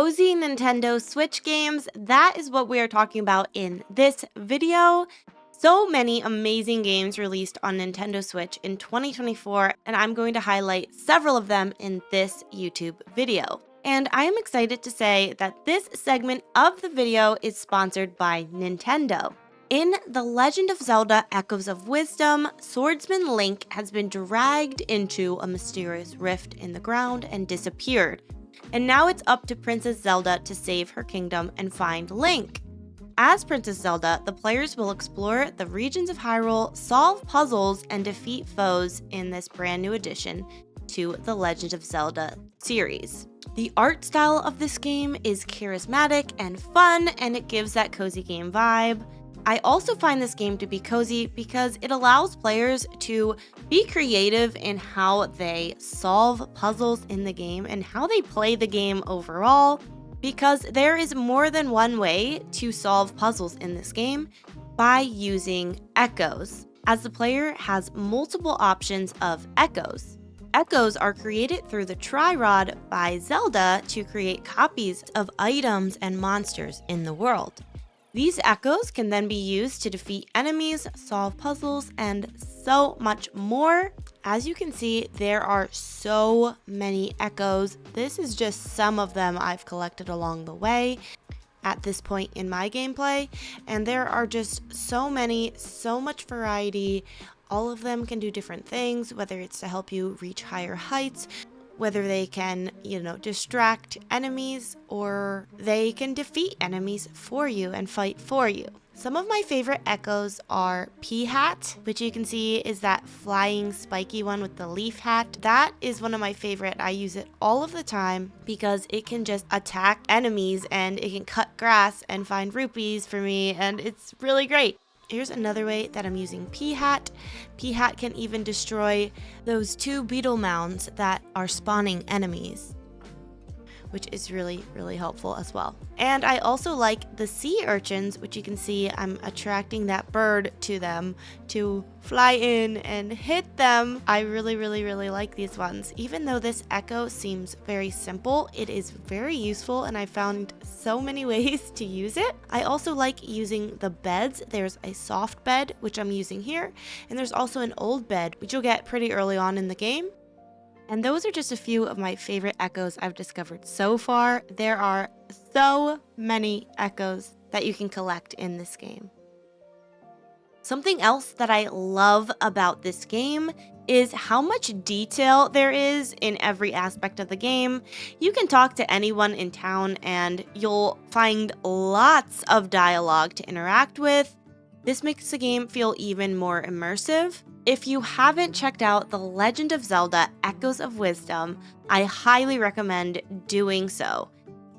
cozy Nintendo Switch games, that is what we are talking about in this video. So many amazing games released on Nintendo Switch in 2024, and I'm going to highlight several of them in this YouTube video. And I am excited to say that this segment of the video is sponsored by Nintendo. In The Legend of Zelda Echoes of Wisdom, swordsman Link has been dragged into a mysterious rift in the ground and disappeared. And now it's up to Princess Zelda to save her kingdom and find Link. As Princess Zelda, the players will explore the regions of Hyrule, solve puzzles, and defeat foes in this brand new addition to the Legend of Zelda series. The art style of this game is charismatic and fun, and it gives that cozy game vibe. I also find this game to be cozy because it allows players to be creative in how they solve puzzles in the game and how they play the game overall, because there is more than one way to solve puzzles in this game by using echoes, as the player has multiple options of echoes. Echoes are created through the Tri-Rod by Zelda to create copies of items and monsters in the world. These echoes can then be used to defeat enemies, solve puzzles, and so much more. As you can see, there are so many echoes. This is just some of them I've collected along the way at this point in my gameplay, and there are just so many, so much variety. All of them can do different things, whether it's to help you reach higher heights, whether they can, distract enemies, or they can defeat enemies for you and fight for you. Some of my favorite echoes are P-Hat, which you can see is that flying spiky one with the leaf hat. That is one of my favorite. I use it all of the time because it can just attack enemies and it can cut grass and find rupees for me, and it's really great. Here's another way that I'm using P-Hat. P-Hat can even destroy those 2 beetle mounds that are spawning enemies, which is really, really helpful as well. And I also like the sea urchins, which you can see I'm attracting that bird to them to fly in and hit them. I really, really, really like these ones. Even though this echo seems very simple, it is very useful, and I found so many ways to use it. I also like using the beds. There's a soft bed, which I'm using here, and there's also an old bed, which you'll get pretty early on in the game. And those are just a few of my favorite echoes I've discovered so far. There are so many echoes that you can collect in this game. Something else that I love about this game is how much detail there is in every aspect of the game. You can talk to anyone in town and you'll find lots of dialogue to interact with. This makes the game feel even more immersive. If you haven't checked out The Legend of Zelda Echoes of Wisdom, I highly recommend doing so.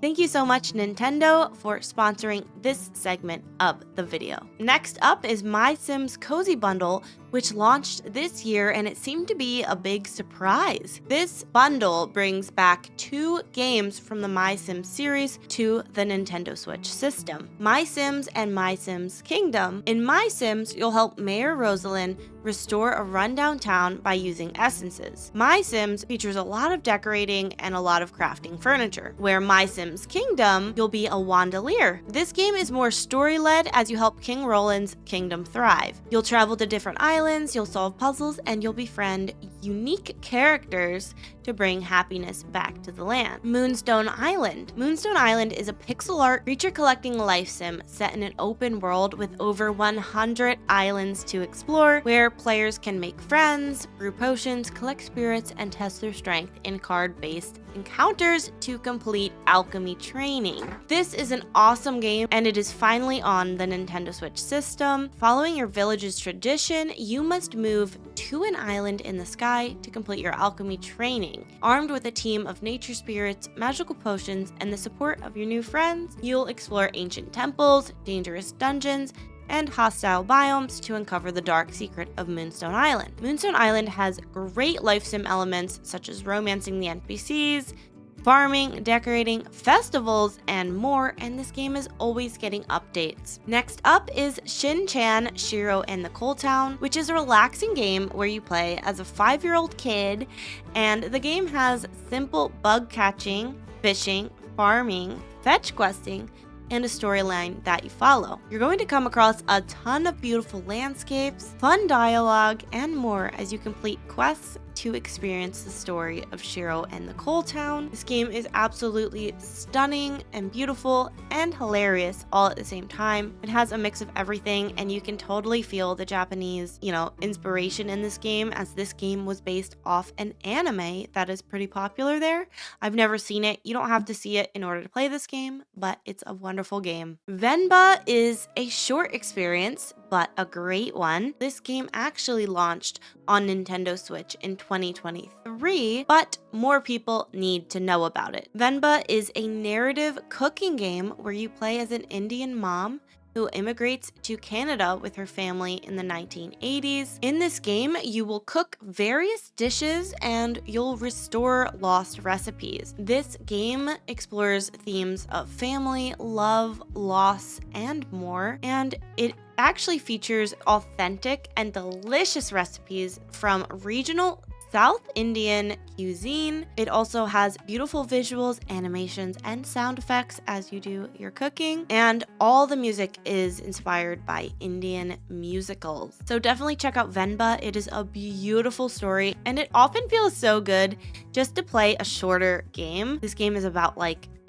Thank you so much, Nintendo, for sponsoring this segment of the video. Next up is MySims Cozy Bundle, which launched this year, and it seemed to be a big surprise. This bundle brings back 2 games from the MySims series to the Nintendo Switch system, MySims and MySims Kingdom. In MySims, you'll help Mayor Rosalind restore a rundown town by using essences. MySims features a lot of decorating and a lot of crafting furniture, where MySims Kingdom, you'll be a wandelier. This game is more story-led as you help King Roland's kingdom thrive. You'll travel to different islands, you'll solve puzzles, and you'll befriend unique characters to bring happiness back to the land. Moonstone Island. Moonstone Island is a pixel art creature collecting life sim set in an open world with over 100 islands to explore, where players can make friends, brew potions, collect spirits, and test their strength in card-based encounters to complete alchemy training. This is an awesome game, and it is finally on the Nintendo Switch system. Following your village's tradition, you must move to an island in the sky to complete your alchemy training. Armed with a team of nature spirits, magical potions, and the support of your new friends, you'll explore ancient temples, dangerous dungeons, and hostile biomes to uncover the dark secret of Moonstone Island. Moonstone Island has great life sim elements such as romancing the NPCs, farming, decorating, festivals, and more, and this game is always getting updates. Next up is Shin-chan, Shiro and the Coal Town, which is a relaxing game where you play as a 5-year-old kid, and the game has simple bug catching, fishing, farming, fetch questing, and a storyline that you follow. You're going to come across a ton of beautiful landscapes, fun dialogue, and more as you complete quests to experience the story of Shiro and the Coal Town. This game is absolutely stunning and beautiful and hilarious all at the same time. It has a mix of everything, and you can totally feel the Japanese, inspiration in this game, as this game was based off an anime that is pretty popular there. I've never seen it. You don't have to see it in order to play this game, but it's a wonderful game. Venba is a short experience, but a great one. This game actually launched on Nintendo Switch in 2023, but more people need to know about it. Venba is a narrative cooking game where you play as an Indian mom who immigrates to Canada with her family in the 1980s. In this game, you will cook various dishes and you'll restore lost recipes. This game explores themes of family, love, loss, and more, and it actually features authentic and delicious recipes from regional South Indian cuisine. It also has beautiful visuals, animations, and sound effects as you do your cooking, and all the music is inspired by Indian musicals. So definitely check out Venba. It is a beautiful story, and it often feels so good just to play a shorter game. This game is about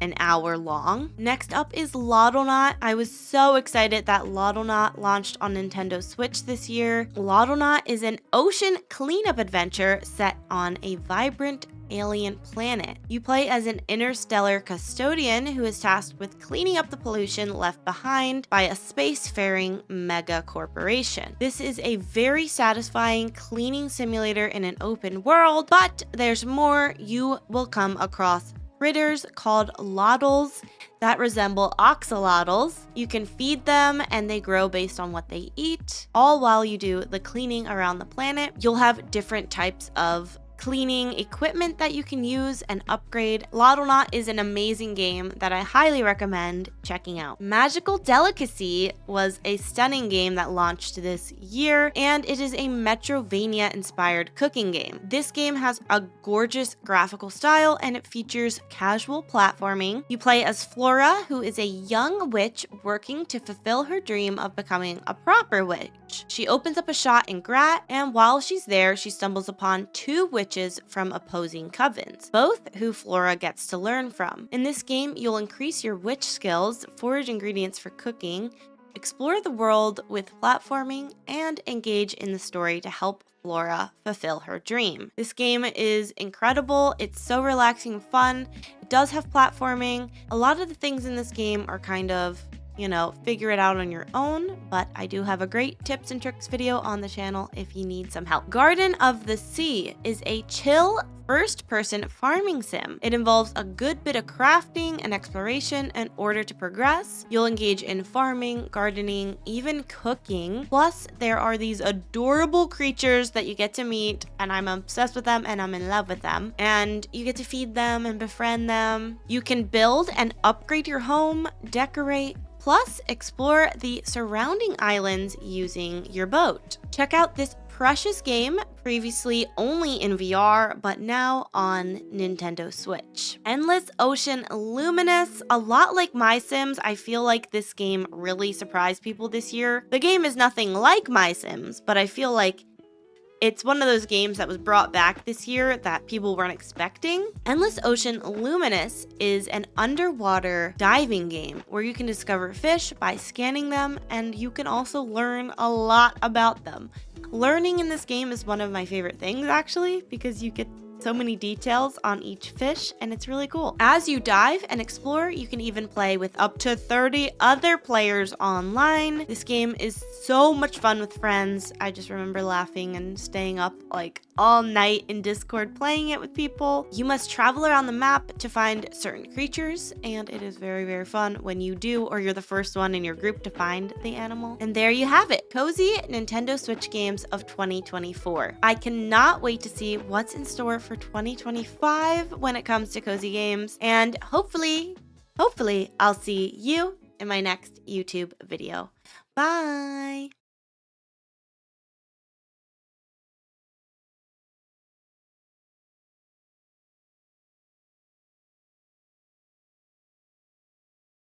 an hour long. Next up is Loddlenaut. I was so excited that Loddlenaut launched on Nintendo Switch this year. Loddlenaut is an ocean cleanup adventure set on a vibrant alien planet. You play as an interstellar custodian who is tasked with cleaning up the pollution left behind by a spacefaring mega corporation. This is a very satisfying cleaning simulator in an open world, but there's more. You will come across critters called Loddles that resemble axolotls. You can feed them and they grow based on what they eat, all while you do the cleaning around the planet. You'll have different types of cleaning equipment that you can use and upgrade. Loddlenaut is an amazing game that I highly recommend checking out. Magical Delicacy was a stunning game that launched this year, and it is a Metrovania-inspired cooking game. This game has a gorgeous graphical style, and it features casual platforming. You play as Flora, who is a young witch working to fulfill her dream of becoming a proper witch. She opens up a shop in Grat, and while she's there, she stumbles upon two witches from opposing covens, both who Flora gets to learn from. In this game, you'll increase your witch skills, forage ingredients for cooking, explore the world with platforming, and engage in the story to help Flora fulfill her dream. This game is incredible. It's so relaxing and fun. It does have platforming. A lot of the things in this game are kind of figure it out on your own, but I do have a great tips and tricks video on the channel if you need some help. Garden of the Sea is a chill first-person farming sim. It involves a good bit of crafting and exploration in order to progress. You'll engage in farming, gardening, even cooking. Plus, there are these adorable creatures that you get to meet, and I'm obsessed with them and I'm in love with them. And you get to feed them and befriend them. You can build and upgrade your home, decorate, plus explore the surrounding islands using your boat. Check out this precious game, previously only in VR, but now on Nintendo Switch. Endless Ocean Luminous. A lot like MySims, I feel like this game really surprised people this year. The game is nothing like MySims, but I feel like it's one of those games that was brought back this year that people weren't expecting. Endless Ocean Luminous is an underwater diving game where you can discover fish by scanning them, and you can also learn a lot about them. Learning in this game is one of my favorite things, actually, because you get so many details on each fish, and it's really cool. As you dive and explore, you can even play with up to 30 other players online. This game is so much fun with friends. I just remember laughing and staying up all night in Discord playing it with people. You must travel around the map to find certain creatures, and it is very, very fun when you do, or you're the first one in your group to find the animal. And there you have it, cozy Nintendo Switch games of 2024. I cannot wait to see what's in store for 2025 when it comes to cozy games, and hopefully I'll see you in my next YouTube video. Bye!